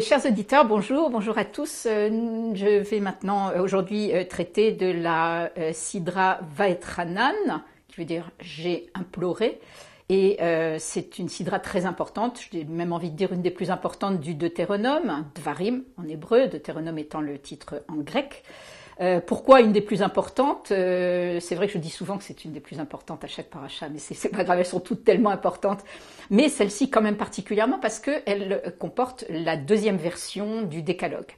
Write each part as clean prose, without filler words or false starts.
Chers auditeurs, bonjour à tous. Je vais maintenant aujourd'hui traiter de la Sidra Vaetranan, qui veut dire j'ai imploré. Et c'est une sidra très importante, j'ai même envie de dire une des plus importantes du Deutéronome, Dvarim en hébreu, Deutéronome étant le titre en grec. Pourquoi une des plus importantes? C'est vrai que je dis souvent que c'est une des plus importantes à chaque paracha, mais c'est pas grave, elles sont toutes tellement importantes. Mais celle-ci quand même particulièrement parce qu'elle comporte la deuxième version du décalogue.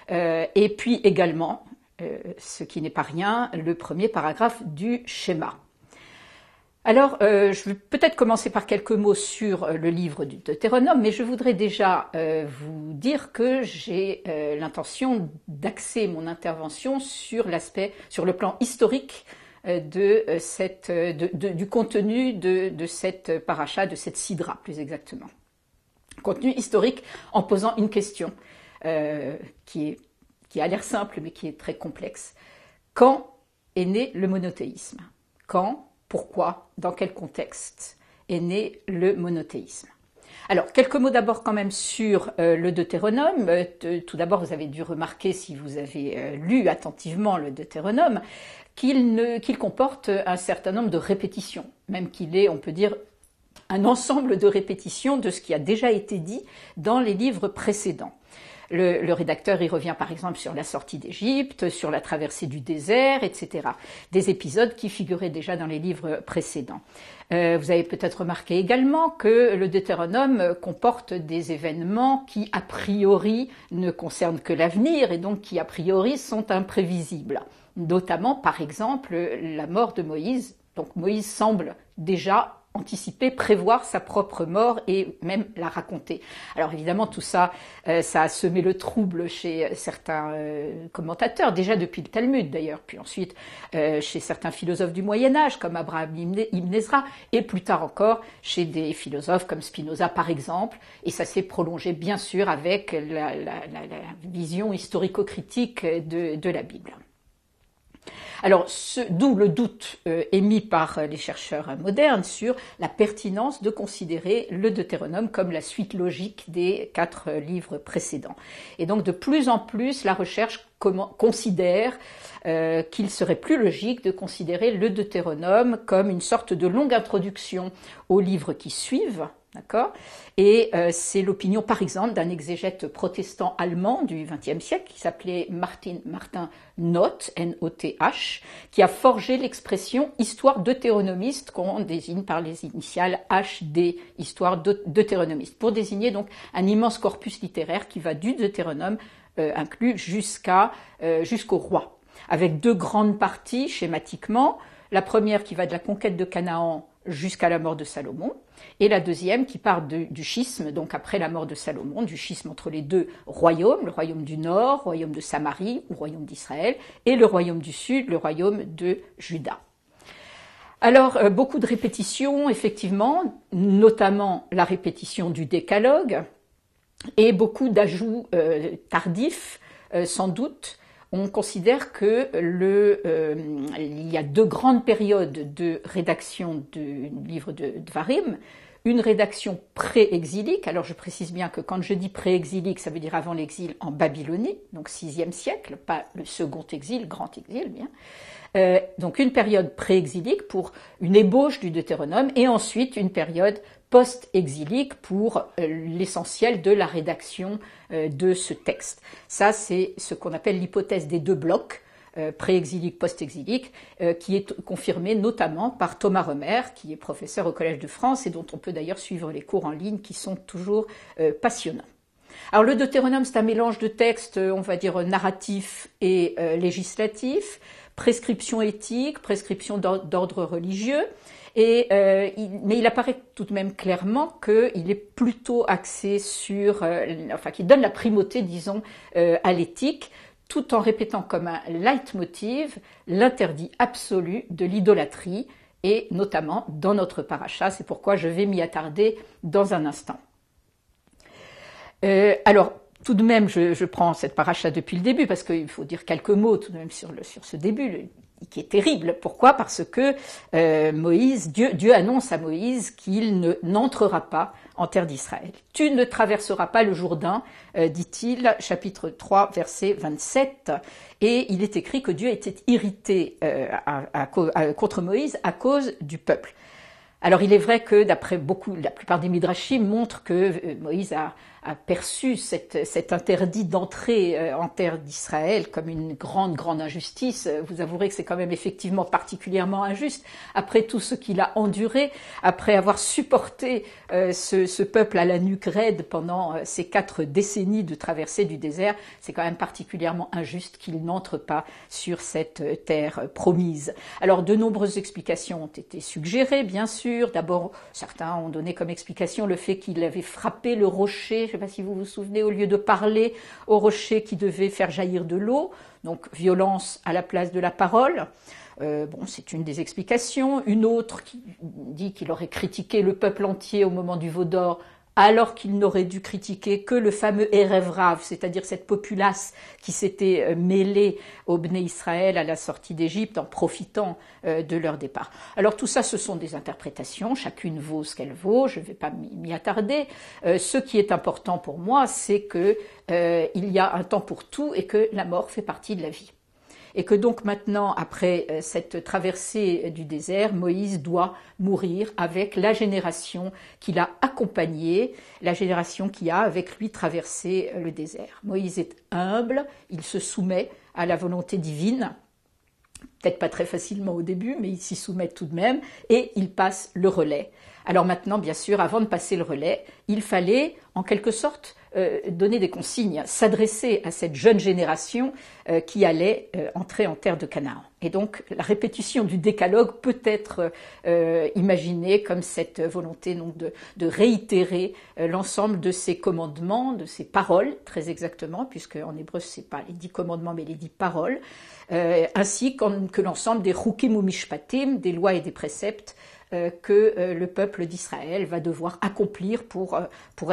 Et puis également, ce qui n'est pas rien, le premier paragraphe du schéma. Alors, je vais peut-être commencer par quelques mots sur le livre du Deutéronome, mais je voudrais déjà vous dire que j'ai l'intention d'axer mon intervention sur le plan historique du contenu de cette paracha, de cette sidra plus exactement. Contenu historique en posant une question qui a l'air simple mais qui est très complexe. Quand est né le monothéisme? Quand? Pourquoi, dans quel contexte est né le monothéisme? Alors, quelques mots d'abord quand même sur le Deutéronome. Tout d'abord, vous avez dû remarquer, si vous avez lu attentivement le Deutéronome, qu'il comporte un certain nombre de répétitions, même qu'il est, on peut dire, un ensemble de répétitions de ce qui a déjà été dit dans les livres précédents. Le rédacteur y revient par exemple sur la sortie d'Égypte, sur la traversée du désert, etc. Des épisodes qui figuraient déjà dans les livres précédents. Vous avez peut-être remarqué également que le Deutéronome comporte des événements qui a priori ne concernent que l'avenir et donc qui a priori sont imprévisibles. Notamment par exemple la mort de Moïse. Donc Moïse semble déjà anticiper, prévoir sa propre mort et même la raconter. Alors évidemment tout ça, ça a semé le trouble chez certains commentateurs, déjà depuis le Talmud d'ailleurs, puis ensuite chez certains philosophes du Moyen-Âge comme Abraham Ibn Ezra, et plus tard encore chez des philosophes comme Spinoza par exemple, et ça s'est prolongé bien sûr avec la vision historico-critique de la Bible. Alors, d'où le doute émis par les chercheurs modernes sur la pertinence de considérer le Deutéronome comme la suite logique des 4 livres précédents. Et donc, de plus en plus, la recherche considère qu'il serait plus logique de considérer le Deutéronome comme une sorte de longue introduction aux livres qui suivent. D'accord ? Et c'est l'opinion, par exemple, d'un exégète protestant allemand du XXe siècle qui s'appelait Martin Noth, N-O-T-H, qui a forgé l'expression histoire deutéronomiste qu'on désigne par les initiales HD, histoire deutéronomiste, pour désigner donc un immense corpus littéraire qui va du Deutéronome inclus jusqu'au roi, avec 2 grandes parties schématiquement. La première qui va de la conquête de Canaan jusqu'à la mort de Salomon, et la deuxième qui part du schisme, donc après la mort de Salomon, du schisme entre les 2 royaumes, le royaume du Nord, le royaume de Samarie, ou royaume d'Israël, et le royaume du Sud, le royaume de Juda. Alors, beaucoup de répétitions, effectivement, notamment la répétition du décalogue, et beaucoup d'ajouts tardifs, sans doute. On considère que il y a 2 grandes périodes de rédaction du livre de Dvarim. Une rédaction pré-exilique, alors je précise bien que quand je dis pré-exilique, ça veut dire avant l'exil en Babylonie, donc 6e siècle, pas le second exil, grand exil, bien. Donc une période pré-exilique pour une ébauche du Deutéronome, et ensuite une période post-exilique pour l'essentiel de la rédaction de ce texte. Ça, c'est ce qu'on appelle l'hypothèse des 2 blocs, pré-exilique, post-exilique, qui est confirmée notamment par Thomas Romer, qui est professeur au Collège de France et dont on peut d'ailleurs suivre les cours en ligne qui sont toujours passionnants. Alors le Deutéronome, c'est un mélange de textes, on va dire narratifs et législatifs, prescription éthique, prescription d'ordre religieux, mais il apparaît tout de même clairement qu'il est plutôt axé sur, qu'il donne la primauté, disons, à l'éthique, tout en répétant comme un leitmotiv l'interdit absolu de l'idolâtrie, et notamment dans notre paracha, c'est pourquoi je vais m'y attarder dans un instant. Alors, tout de même, je prends cette paracha depuis le début, parce qu'il faut dire quelques mots tout de même sur ce début. est terrible. Pourquoi? Parce que Dieu annonce à Moïse qu'il n'entrera pas en terre d'Israël. Tu ne traverseras pas le Jourdain, dit-il, chapitre 3, verset 27. Et il est écrit que Dieu était irrité contre Moïse à cause du peuple. Alors il est vrai que d'après la plupart des midrashim montrent que Moïse a perçu cet interdit d'entrer en terre d'Israël comme une grande injustice. Vous avouerez que c'est quand même effectivement particulièrement injuste. Après tout ce qu'il a enduré, après avoir supporté ce peuple à la nuque raide pendant ces 4 décennies de traversée du désert, c'est quand même particulièrement injuste qu'il n'entre pas sur cette terre promise. Alors de nombreuses explications ont été suggérées, bien sûr. D'abord, certains ont donné comme explication le fait qu'il avait frappé le rocher, je ne sais pas si vous vous souvenez, au lieu de parler au rocher qui devait faire jaillir de l'eau, donc violence à la place de la parole. C'est une des explications. Une autre qui dit qu'il aurait critiqué le peuple entier au moment du veau d'or, alors qu'il n'aurait dû critiquer que le fameux Erev Rav, c'est-à-dire cette populace qui s'était mêlée au Bnei Israël à la sortie d'Égypte en profitant de leur départ. Alors tout ça, ce sont des interprétations, chacune vaut ce qu'elle vaut, je ne vais pas m'y attarder. Ce qui est important pour moi, c'est que il y a un temps pour tout et que la mort fait partie de la vie. Et que donc maintenant, après cette traversée du désert, Moïse doit mourir avec la génération qui l'a accompagné, la génération qui a avec lui traversé le désert. Moïse est humble, il se soumet à la volonté divine, peut-être pas très facilement au début, mais il s'y soumet tout de même, et il passe le relais. Alors maintenant, bien sûr, avant de passer le relais, il fallait, en quelque sorte, donner des consignes, s'adresser à cette jeune génération qui allait entrer en terre de Canaan. Et donc la répétition du décalogue peut être imaginée comme cette volonté donc, de réitérer l'ensemble de ces commandements, de ces paroles, très exactement, puisque en hébreu ce n'est pas les 10 commandements mais les 10 paroles, ainsi que l'ensemble des chukim ou mishpatim, des lois et des préceptes que le peuple d'Israël va devoir accomplir pour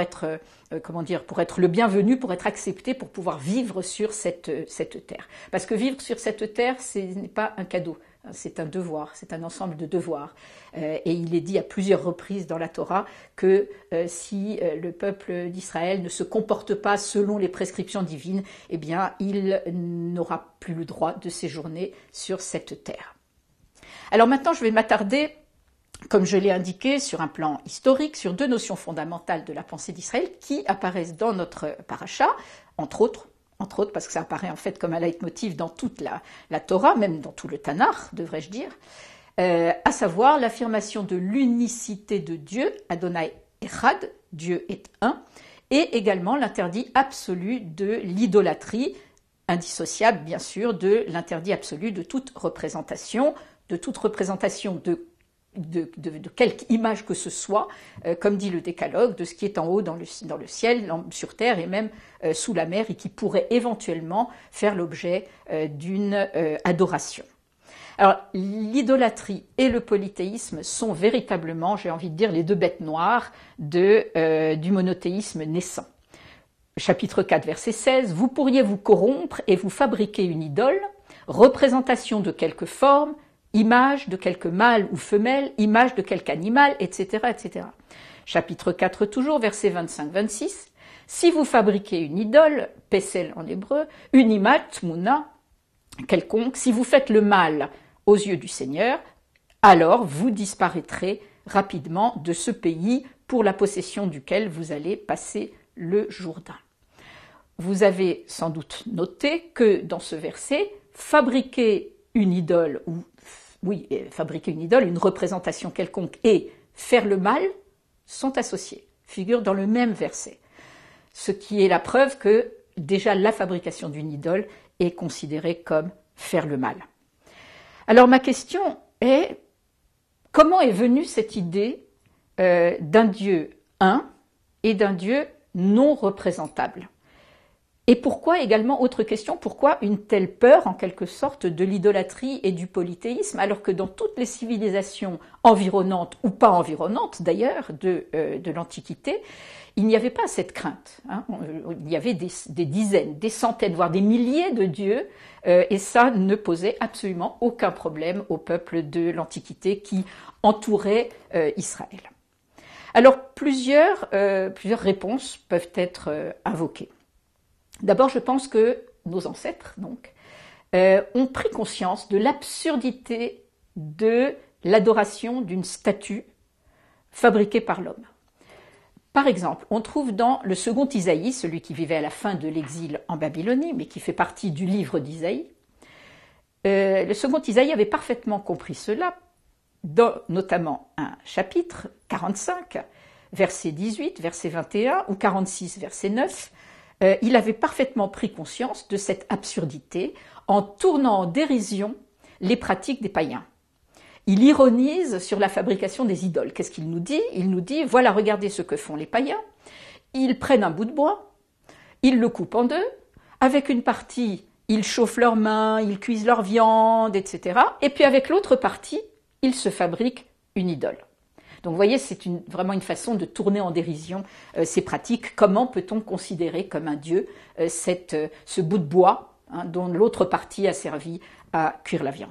être le bienvenu, pour être accepté, pour pouvoir vivre sur cette terre. Parce que vivre sur cette terre, ce n'est pas un cadeau, c'est un devoir, c'est un ensemble de devoirs. Et il est dit à plusieurs reprises dans la Torah que si le peuple d'Israël ne se comporte pas selon les prescriptions divines, eh bien, il n'aura plus le droit de séjourner sur cette terre. Alors maintenant, je vais m'attarder, comme je l'ai indiqué, sur un plan historique, sur 2 notions fondamentales de la pensée d'Israël qui apparaissent dans notre paracha, entre autres parce que ça apparaît en fait comme un leitmotiv dans toute la Torah, même dans tout le Tanakh, devrais-je dire, à savoir l'affirmation de l'unicité de Dieu, Adonai Echad, Dieu est un, et également l'interdit absolu de l'idolâtrie, indissociable bien sûr de l'interdit absolu de toute représentation de quelque image que ce soit, comme dit le décalogue, de ce qui est en haut dans le ciel, sur terre et même sous la mer, et qui pourrait éventuellement faire l'objet d'une adoration. Alors, l'idolâtrie et le polythéisme sont véritablement, j'ai envie de dire, les 2 bêtes noires du monothéisme naissant. Chapitre 4, verset 16, « Vous pourriez vous corrompre et vous fabriquer une idole, représentation de quelque forme, image de quelque mâle ou femelle, image de quelque animal, etc., etc. » Chapitre 4 toujours, versets 25-26. « Si vous fabriquez une idole, pesel en hébreu, une image, tmouna, quelconque, si vous faites le mal aux yeux du Seigneur, alors vous disparaîtrez rapidement de ce pays pour la possession duquel vous allez passer le Jourdain. » Vous avez sans doute noté que dans ce verset, fabriquer une idole, une représentation quelconque et faire le mal sont associés, figurent dans le même verset. Ce qui est la preuve que déjà la fabrication d'une idole est considérée comme faire le mal. Alors ma question est, comment est venue cette idée d'un Dieu un et d'un Dieu non représentable ? Et pourquoi également, autre question, pourquoi une telle peur en quelque sorte de l'idolâtrie et du polythéisme, alors que dans toutes les civilisations environnantes ou pas environnantes d'ailleurs de l'Antiquité, il n'y avait pas cette crainte. Il y avait des dizaines, des centaines, voire des milliers de dieux, et ça ne posait absolument aucun problème au peuple de l'Antiquité qui entourait Israël. Alors plusieurs réponses peuvent être invoquées. D'abord, je pense que nos ancêtres, donc, ont pris conscience de l'absurdité de l'adoration d'une statue fabriquée par l'homme. Par exemple, on trouve dans le second Isaïe, celui qui vivait à la fin de l'exil en Babylonie, mais qui fait partie du livre d'Isaïe, le second Isaïe avait parfaitement compris cela, dans notamment un chapitre 45, verset 18, verset 21, ou 46, verset 9, il avait parfaitement pris conscience de cette absurdité en tournant en dérision les pratiques des païens. Il ironise sur la fabrication des idoles. Qu'est-ce qu'il nous dit? Il nous dit, voilà, regardez ce que font les païens. Ils prennent un bout de bois, ils le coupent en deux, avec une partie, ils chauffent leurs mains, ils cuisent leur viande, etc. Et puis avec l'autre partie, ils se fabriquent une idole. Donc vous voyez, c'est vraiment une façon de tourner en dérision ces pratiques. Comment peut-on considérer comme un dieu ce bout de bois dont l'autre partie a servi à cuire la viande?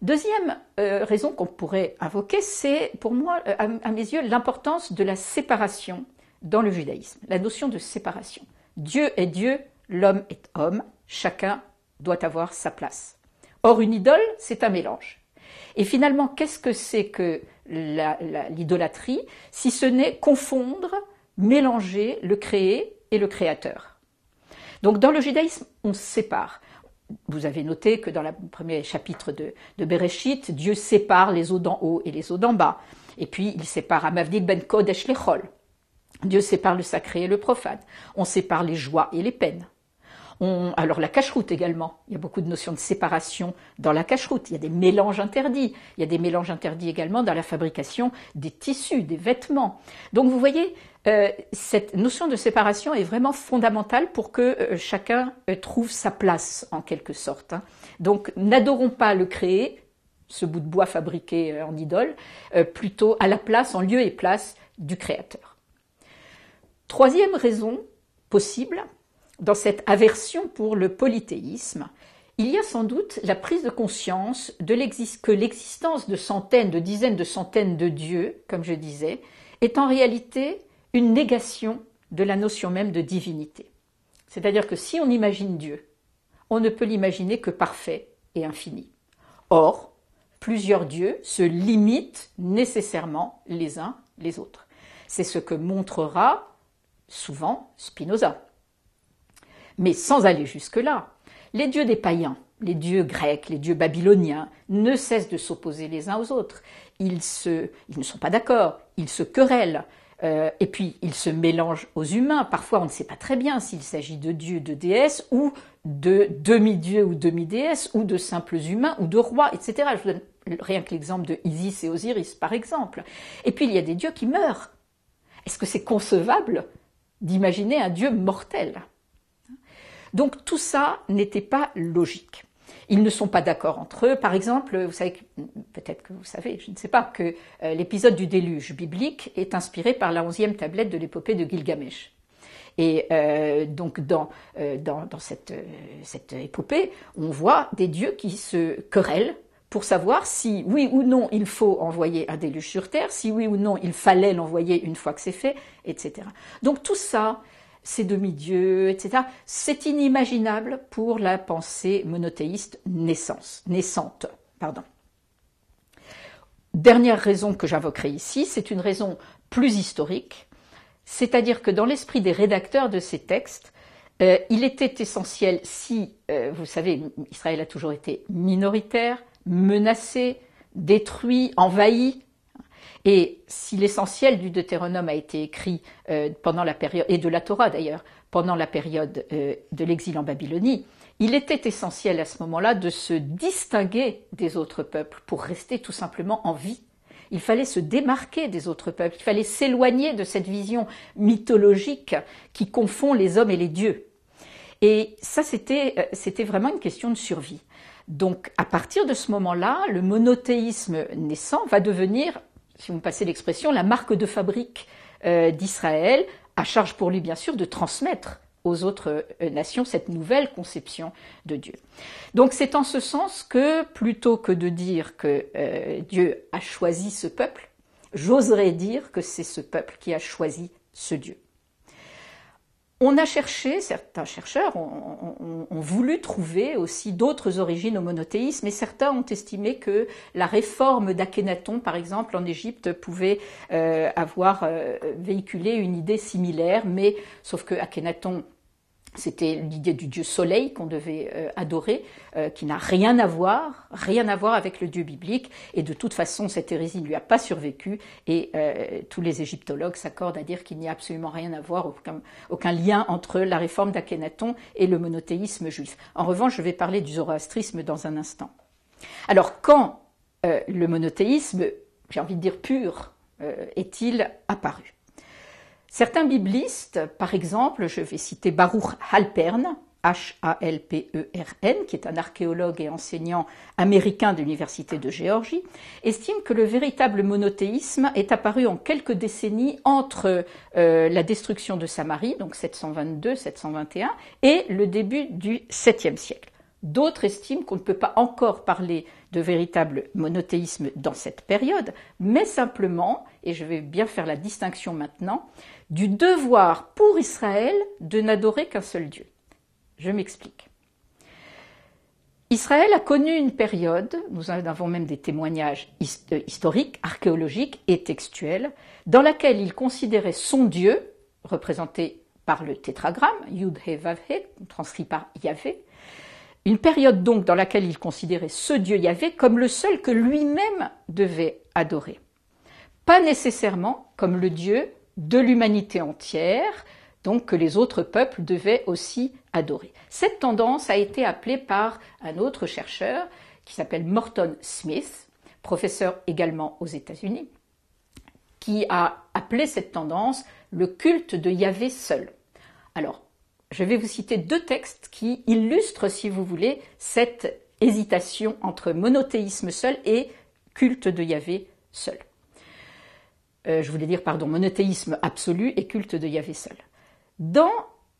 Deuxième raison qu'on pourrait invoquer, c'est pour moi, à mes yeux, l'importance de la séparation dans le judaïsme, la notion de séparation. Dieu est Dieu, l'homme est homme, chacun doit avoir sa place. Or, une idole, c'est un mélange. Et finalement, qu'est-ce que c'est que l'idolâtrie, si ce n'est confondre, mélanger le créé et le créateur? Donc dans le judaïsme, on se sépare. Vous avez noté que dans le premier chapitre de Bereshit, Dieu sépare les eaux d'en haut et les eaux d'en bas. Et puis il sépare Amavdil ben Kodesh lechol. Dieu sépare le sacré et le profane. On sépare les joies et les peines. Alors la cacheroute également, il y a beaucoup de notions de séparation dans la cacheroute, il y a des mélanges interdits, il y a des mélanges interdits également dans la fabrication des tissus, des vêtements. Donc vous voyez, cette notion de séparation est vraiment fondamentale pour que chacun trouve sa place en quelque sorte. Donc n'adorons pas le créé, ce bout de bois fabriqué en idole, plutôt à la place, en lieu et place du créateur. Troisième raison possible, dans cette aversion pour le polythéisme, il y a sans doute la prise de conscience que l'existence de centaines, de dizaines, de centaines de dieux, comme je disais, est en réalité une négation de la notion même de divinité. C'est-à-dire que si on imagine Dieu, on ne peut l'imaginer que parfait et infini. Or, plusieurs dieux se limitent nécessairement les uns les autres. C'est ce que montrera souvent Spinoza. Mais sans aller jusque-là, les dieux des païens, les dieux grecs, les dieux babyloniens, ne cessent de s'opposer les uns aux autres. Ils ne sont pas d'accord, ils se querellent, et puis ils se mélangent aux humains. Parfois, on ne sait pas très bien s'il s'agit de dieux, de déesses, ou de demi-dieux ou demi-déesses, ou de simples humains, ou de rois, etc. Je vous donne rien que l'exemple de Isis et Osiris, par exemple. Et puis, il y a des dieux qui meurent. Est-ce que c'est concevable d'imaginer un dieu mortel ? Donc tout ça n'était pas logique. Ils ne sont pas d'accord entre eux. Par exemple, vous savez, peut-être que vous savez, je ne sais pas, que l'épisode du déluge biblique est inspiré par la 11e tablette de l'épopée de Gilgamesh. Et donc dans cette épopée, on voit des dieux qui se querellent pour savoir si oui ou non il faut envoyer un déluge sur Terre, si oui ou non il fallait l'envoyer une fois que c'est fait, etc. Donc tout ça, ces demi-dieux, etc. C'est inimaginable pour la pensée monothéiste naissante. Dernière raison que j'invoquerai ici, c'est une raison plus historique, c'est-à-dire que dans l'esprit des rédacteurs de ces textes, il était essentiel, vous savez, Israël a toujours été minoritaire, menacé, détruit, envahi. Et si l'essentiel du Deutéronome a été écrit pendant la période, et de la Torah d'ailleurs, pendant la période de l'exil en Babylonie, il était essentiel à ce moment-là de se distinguer des autres peuples pour rester tout simplement en vie. Il fallait se démarquer des autres peuples, il fallait s'éloigner de cette vision mythologique qui confond les hommes et les dieux. Et ça, c'était vraiment une question de survie. Donc, à partir de ce moment-là, le monothéisme naissant va devenir, si vous me passez l'expression, la marque de fabrique d'Israël, à charge pour lui, bien sûr, de transmettre aux autres nations cette nouvelle conception de Dieu. Donc, c'est en ce sens que, plutôt que de dire que Dieu a choisi ce peuple, j'oserais dire que c'est ce peuple qui a choisi ce Dieu. On a cherché, certains chercheurs ont voulu trouver aussi d'autres origines au monothéisme, et certains ont estimé que la réforme d'Akhénaton, par exemple, en Égypte, pouvait avoir véhiculé une idée similaire, mais sauf que Akhénaton, c'était l'idée du dieu soleil qu'on devait adorer, qui n'a rien à voir avec le dieu biblique, et de toute façon cette hérésie ne lui a pas survécu, et tous les égyptologues s'accordent à dire qu'il n'y a absolument rien à voir, aucun lien entre la réforme d'Akhénaton et le monothéisme juif. En revanche, je vais parler du zoroastrisme dans un instant. Alors quand le monothéisme, j'ai envie de dire pur, est-il apparu ? Certains biblistes, par exemple, je vais citer Baruch Halpern, H-A-L-P-E-R-N, qui est un archéologue et enseignant américain de l'Université de Géorgie, estime que le véritable monothéisme est apparu en quelques décennies entre la destruction de Samarie, donc 722-721, et le début du 7e siècle. D'autres estiment qu'on ne peut pas encore parler de véritable monothéisme dans cette période, mais simplement, et je vais bien faire la distinction maintenant, du devoir pour Israël de n'adorer qu'un seul Dieu. Je m'explique. Israël a connu une période, nous en avons même des témoignages historiques, archéologiques et textuels, dans laquelle il considérait son Dieu, représenté par le tétragramme, Yud-He-Vav-He, transcrit par Yahvé, une période donc dans laquelle il considérait ce Dieu Yahvé comme le seul que lui-même devait adorer. Pas nécessairement comme le Dieu de l'humanité entière, donc que les autres peuples devaient aussi adorer. Cette tendance a été appelée par un autre chercheur qui s'appelle Morton Smith, professeur également aux États-Unis, qui a appelé cette tendance le culte de Yahvé seul. Alors, je vais vous citer deux textes qui illustrent, si vous voulez, cette hésitation entre monothéisme seul et culte de Yahvé seul. Je voulais dire, monothéisme absolu et culte de Yahvé seul. Dans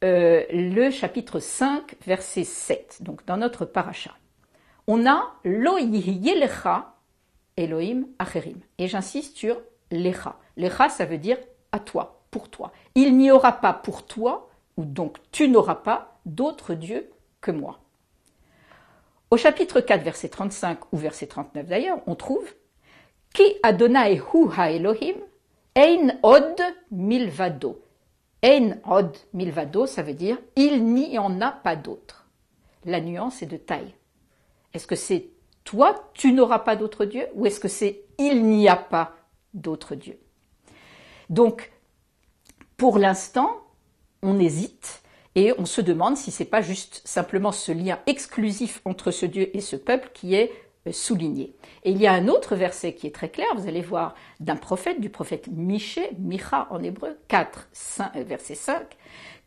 le chapitre 5, verset 7, donc dans notre paracha, on a Lo yihye lecha Elohim acherim. Et j'insiste sur lecha. Lecha, ça veut dire à toi, pour toi. Il n'y aura pas pour toi, ou donc tu n'auras pas d'autre Dieu que moi. Au chapitre 4, verset 35 ou verset 39 d'ailleurs, on trouve Ki Adonai hu ha-Elohim ein od milvado. Ein od milvado, ça veut dire il n'y en a pas d'autre. La nuance est de taille. Est-ce que c'est toi, tu n'auras pas d'autre Dieu, ou est-ce que c'est il n'y a pas d'autre Dieu? Donc, pour l'instant, on hésite et on se demande si c'est pas juste simplement ce lien exclusif entre ce Dieu et ce peuple qui est souligné. Et il y a un autre verset qui est très clair, vous allez voir, d'un prophète, du prophète Micha en hébreu, 4, verset 5,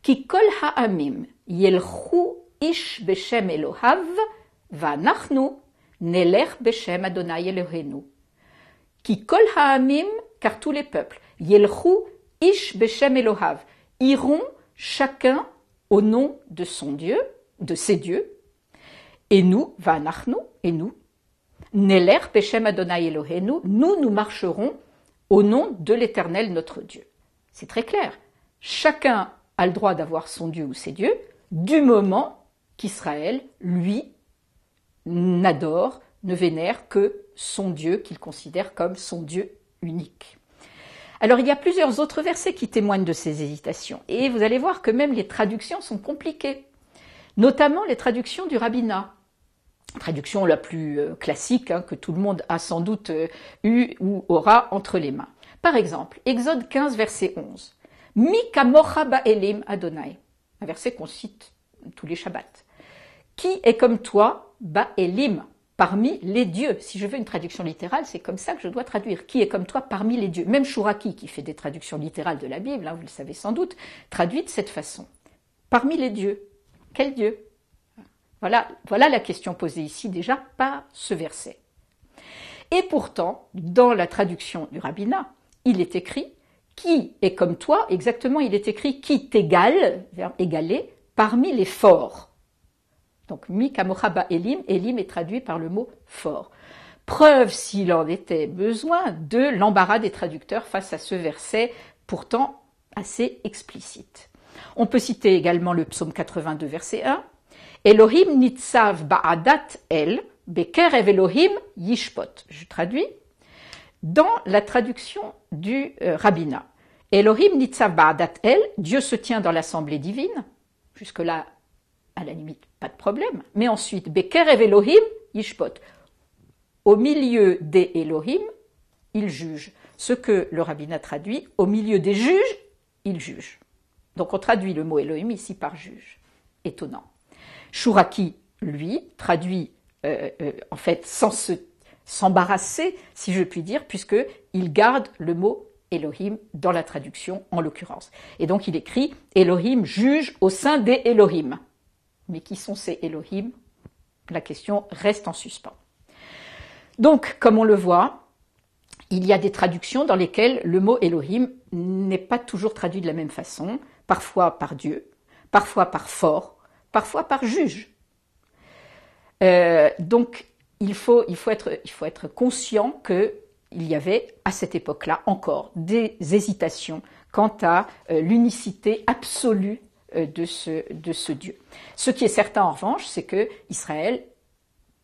Ki kol ha'amim yelchu ish beshem Elohav va'anachnu nelech beshem Adonai Eloheinu. Ki kol ha'amim, car tous les peuples, yelchu ish beshem Elohav, iront chacun au nom de son Dieu, de ses dieux, et nous, va'anachnu, et nous, Neler Beshem Adonai Eloheinu, nous marcherons au nom de l'Éternel notre Dieu. C'est très clair. Chacun a le droit d'avoir son Dieu ou ses dieux, du moment qu'Israël, lui, n'adore, ne vénère que son Dieu qu'il considère comme son Dieu unique. Alors il y a plusieurs autres versets qui témoignent de ces hésitations. Et vous allez voir que même les traductions sont compliquées, notamment les traductions du rabbinat. Traduction la plus classique que tout le monde a sans doute eu ou aura entre les mains. Par exemple, Exode 15, verset 11. Mi kamocha ba'elim Adonai. Un verset qu'on cite tous les Shabbats. Qui est comme toi, ba'elim, parmi les dieux? Si je veux une traduction littérale, c'est comme ça que je dois traduire. Qui est comme toi parmi les dieux? Même Chouraki, qui fait des traductions littérales de la Bible, vous le savez sans doute, traduit de cette façon. Parmi les dieux. Quel Dieu? Voilà la question posée ici déjà par ce verset. Et pourtant, dans la traduction du rabbinat, il est écrit « qui est comme toi », exactement, il est écrit « qui t'égale », verbe égaler, parmi les forts. Donc, mi kamocha ba elim, elim est traduit par le mot fort. Preuve, s'il en était besoin, de l'embarras des traducteurs face à ce verset, pourtant assez explicite. On peut citer également le psaume 82, verset 1. Elohim nitzav ba'adat el, bekerev Elohim yishpot. Je traduis. Dans la traduction du rabbinat, Elohim nitzav ba'adat el, Dieu se tient dans l'assemblée divine. Jusque-là, à la limite, pas de problème. Mais ensuite, bekerev Elohim yishpot. Au milieu des Elohim, il juge. Ce que le rabbinat traduit, au milieu des juges, il juge. Donc on traduit le mot Elohim ici par juge. Étonnant. Chouraki, lui, traduit en fait sans s'embarrasser, si je puis dire, puisqu'il garde le mot Elohim dans la traduction en l'occurrence. Et donc il écrit Elohim juge au sein des Elohim. Mais qui sont ces Elohim? La question reste en suspens. Donc, comme on le voit, il y a des traductions dans lesquelles le mot Elohim n'est pas toujours traduit de la même façon, parfois par Dieu, parfois par fort, parfois par juge. Donc, il faut être conscient qu'il y avait à cette époque-là encore des hésitations quant à l'unicité absolue de ce Dieu. Ce qui est certain en revanche, c'est que Israël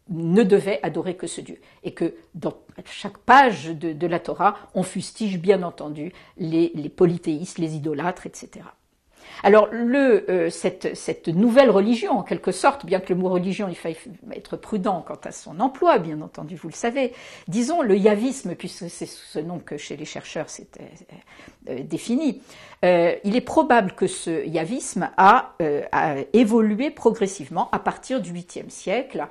ne devait adorer que ce Dieu. Et que dans chaque page de la Torah, on fustige bien entendu les polythéistes, les idolâtres, etc. Alors, cette nouvelle religion, en quelque sorte, bien que le mot religion, il faille être prudent quant à son emploi, bien entendu, vous le savez, disons le yavisme, puisque c'est ce nom que chez les chercheurs c'était défini, il est probable que ce yavisme a évolué progressivement à partir du 8e siècle,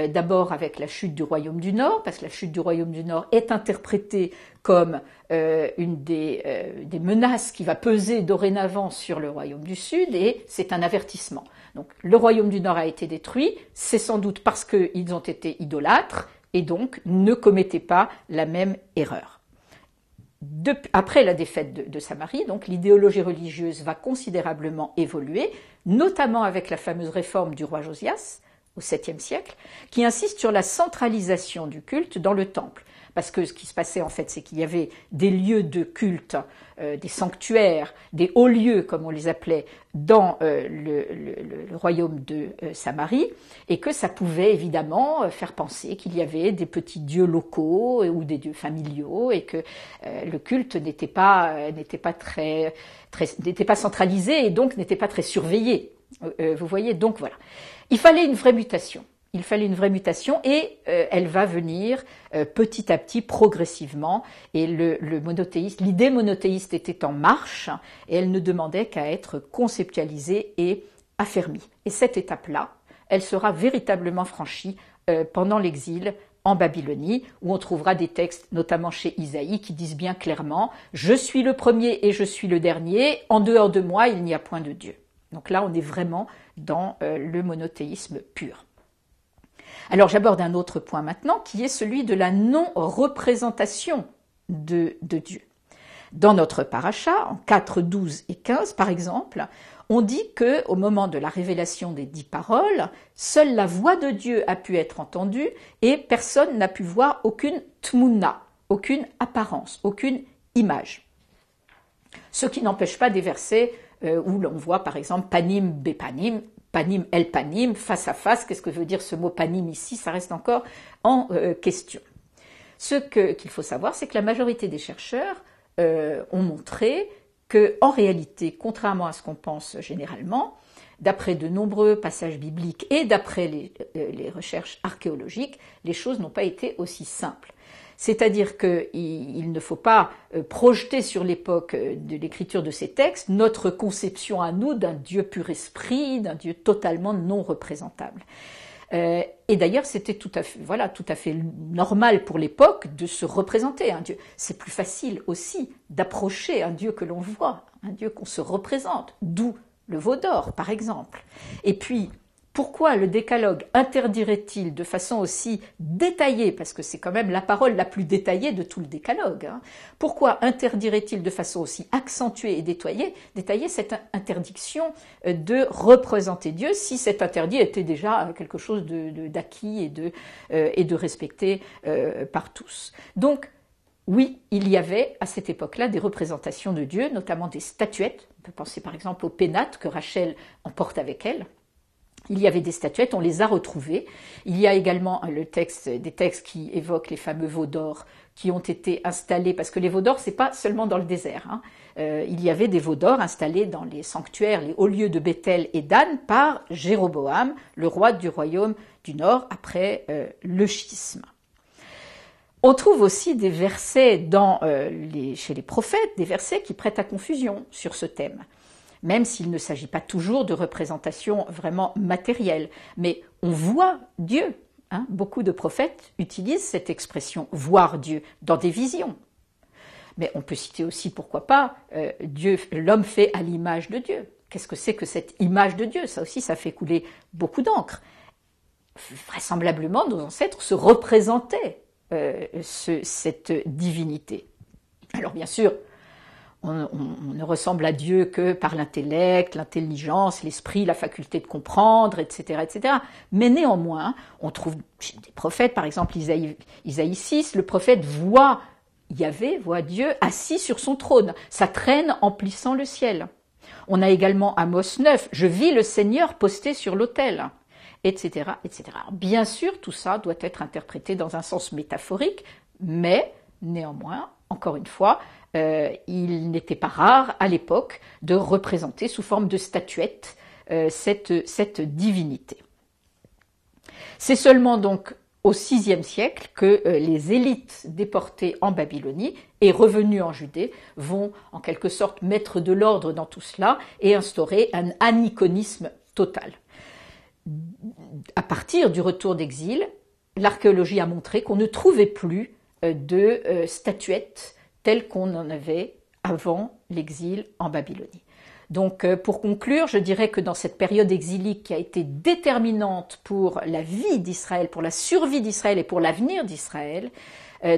d'abord avec la chute du Royaume du Nord, parce que la chute du Royaume du Nord est interprétée comme une des menaces qui va peser dorénavant sur le Royaume du Sud, et c'est un avertissement. Donc le Royaume du Nord a été détruit, c'est sans doute parce qu'ils ont été idolâtres, et donc ne commettez pas la même erreur. Après la défaite de Samarie, donc l'idéologie religieuse va considérablement évoluer, notamment avec la fameuse réforme du roi Josias, au 7e siècle, qui insiste sur la centralisation du culte dans le temple. Parce que ce qui se passait en fait, c'est qu'il y avait des lieux de culte, des sanctuaires, des hauts lieux, comme on les appelait, dans le royaume de Samarie, et que ça pouvait évidemment faire penser qu'il y avait des petits dieux locaux ou des dieux familiaux, et que le culte n'était pas centralisé et donc n'était pas très surveillé. Vous voyez, donc voilà. Il fallait une vraie mutation. Et elle va venir petit à petit, progressivement, et l'idée monothéiste était en marche, et elle ne demandait qu'à être conceptualisée et affermie. Et cette étape-là, elle sera véritablement franchie pendant l'exil en Babylonie, où on trouvera des textes, notamment chez Isaïe, qui disent bien clairement « Je suis le premier et je suis le dernier, en dehors de moi, il n'y a point de Dieu ». Donc là, on est vraiment dans le monothéisme pur. Alors j'aborde un autre point maintenant, qui est celui de la non-représentation de Dieu. Dans notre paracha, en 4, 12 et 15 par exemple, on dit qu'au moment de la révélation des 10 paroles, seule la voix de Dieu a pu être entendue et personne n'a pu voir aucune tmuna, aucune apparence, aucune image. Ce qui n'empêche pas des versets où l'on voit par exemple panim bepanim, panim el panim, face à face. Qu'est-ce que veut dire ce mot panim ici? Ça reste encore en question. Ce qu'il faut savoir, c'est que la majorité des chercheurs ont montré que, en réalité, contrairement à ce qu'on pense généralement, d'après de nombreux passages bibliques et d'après les recherches archéologiques, les choses n'ont pas été aussi simples. C'est-à-dire qu'il ne faut pas projeter sur l'époque de l'écriture de ces textes notre conception à nous d'un Dieu pur esprit, d'un Dieu totalement non représentable. Et d'ailleurs, c'était tout à fait normal pour l'époque de se représenter un Dieu. C'est plus facile aussi d'approcher un Dieu que l'on voit, un Dieu qu'on se représente, d'où le veau d'or par exemple. Et puis, pourquoi le décalogue interdirait-il de façon aussi détaillée, parce que c'est quand même la parole la plus détaillée de tout le décalogue, hein, pourquoi interdirait-il de façon aussi accentuée et détaillée cette interdiction de représenter Dieu, si cet interdit était déjà quelque chose d'acquis et de respecté par tous. Donc, oui, il y avait à cette époque-là des représentations de Dieu, notamment des statuettes. On peut penser par exemple aux pénates que Rachel emporte avec elle. Il y avait des statuettes, on les a retrouvées. Il y a également des textes qui évoquent les fameux veaux d'or qui ont été installés, parce que les veaux d'or, c'est pas seulement dans le désert. Hein. Il y avait des veaux d'or installés dans les sanctuaires, les hauts lieux de Béthel et Dan par Jéroboam, le roi du royaume du Nord, après le schisme. On trouve aussi des versets chez les prophètes, des versets qui prêtent à confusion sur ce thème. Même s'il ne s'agit pas toujours de représentations vraiment matérielles. Mais on voit Dieu. Hein. Beaucoup de prophètes utilisent cette expression « voir Dieu » dans des visions. Mais on peut citer aussi, pourquoi pas, l'homme fait à l'image de Dieu. Qu'est-ce que c'est que cette image de Dieu? Ça aussi, ça fait couler beaucoup d'encre. Vraisemblablement, nos ancêtres se représentaient cette divinité. Alors bien sûr, on ne ressemble à Dieu que par l'intellect, l'intelligence, l'esprit, la faculté de comprendre, etc., etc. Mais néanmoins, on trouve chez des prophètes, par exemple Isaïe 6, le prophète voit Yahvé, voit Dieu assis sur son trône, sa traîne emplissant le ciel. On a également Amos 9, je vis le Seigneur posté sur l'autel, etc., etc. Alors, bien sûr, tout ça doit être interprété dans un sens métaphorique, mais néanmoins, encore une fois, il n'était pas rare à l'époque de représenter sous forme de statuette cette divinité. C'est seulement donc au VIe siècle que les élites déportées en Babylonie et revenues en Judée vont en quelque sorte mettre de l'ordre dans tout cela et instaurer un aniconisme total. À partir du retour d'exil, l'archéologie a montré qu'on ne trouvait plus de statuettes telles qu'on en avait avant l'exil en Babylonie. Donc, pour conclure, je dirais que dans cette période exilique qui a été déterminante pour la vie d'Israël, pour la survie d'Israël et pour l'avenir d'Israël,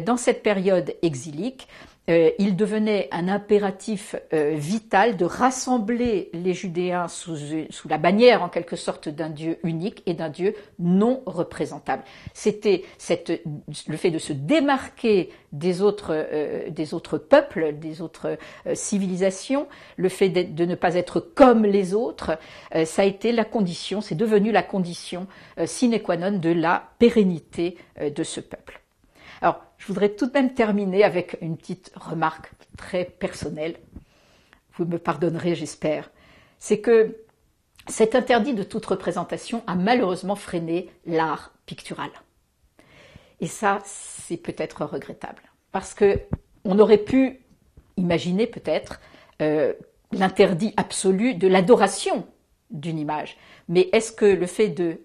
dans cette période exilique, il devenait un impératif vital de rassembler les Judéens sous la bannière en quelque sorte d'un Dieu unique et d'un Dieu non représentable. C'était le fait de se démarquer des autres peuples, des autres civilisations, le fait de ne pas être comme les autres, ça a été la condition, c'est devenu la condition sine qua non de la pérennité de ce peuple. Alors, je voudrais tout de même terminer avec une petite remarque très personnelle. Vous me pardonnerez, j'espère. C'est que cet interdit de toute représentation a malheureusement freiné l'art pictural. Et ça, c'est peut-être regrettable. Parce que on aurait pu imaginer peut-être l'interdit absolu de l'adoration d'une image. Mais est-ce que le fait de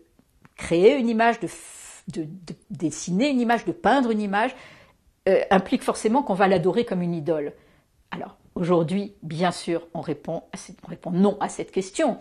créer une image, de dessiner une image, de peindre une image, implique forcément qu'on va l'adorer comme une idole? Alors, aujourd'hui, bien sûr, on répond non à cette question.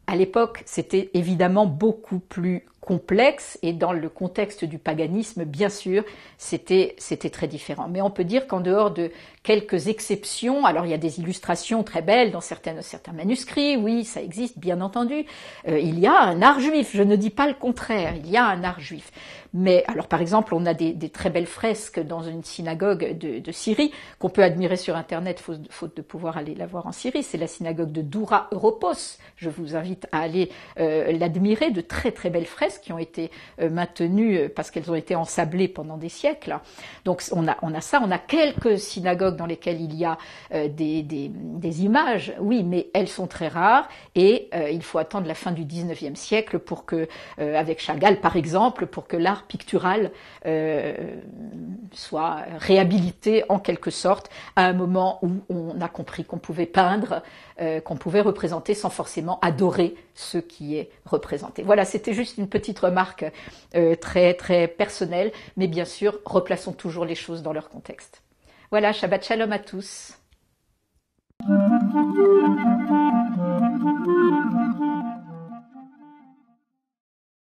À l'époque, c'était évidemment beaucoup plus complexe et dans le contexte du paganisme, bien sûr, c'était très différent. Mais on peut dire qu'en dehors de quelques exceptions, alors il y a des illustrations très belles dans certains manuscrits, oui, ça existe, bien entendu. Il y a un art juif, je ne dis pas le contraire, il y a un art juif. Mais alors par exemple, on a des très belles fresques dans une synagogue de Syrie qu'on peut admirer sur Internet, faute de pouvoir aller la voir en Syrie. C'est la synagogue de Doura Europos. Je vous invite à aller l'admirer, de très très belles fresques qui ont été maintenues parce qu'elles ont été ensablées pendant des siècles. Donc on a ça, on a quelques synagogues dans lesquelles il y a des images, oui, mais elles sont très rares et il faut attendre la fin du 19e siècle pour que, avec Chagall par exemple, pour que l'art pictural soit réhabilité en quelque sorte à un moment où on a compris qu'on pouvait peindre, qu'on pouvait représenter sans forcément adorer ce qui est représenté. Voilà, c'était juste une petite remarque très très personnelle, mais bien sûr, replaçons toujours les choses dans leur contexte. Voilà, Shabbat Shalom à tous.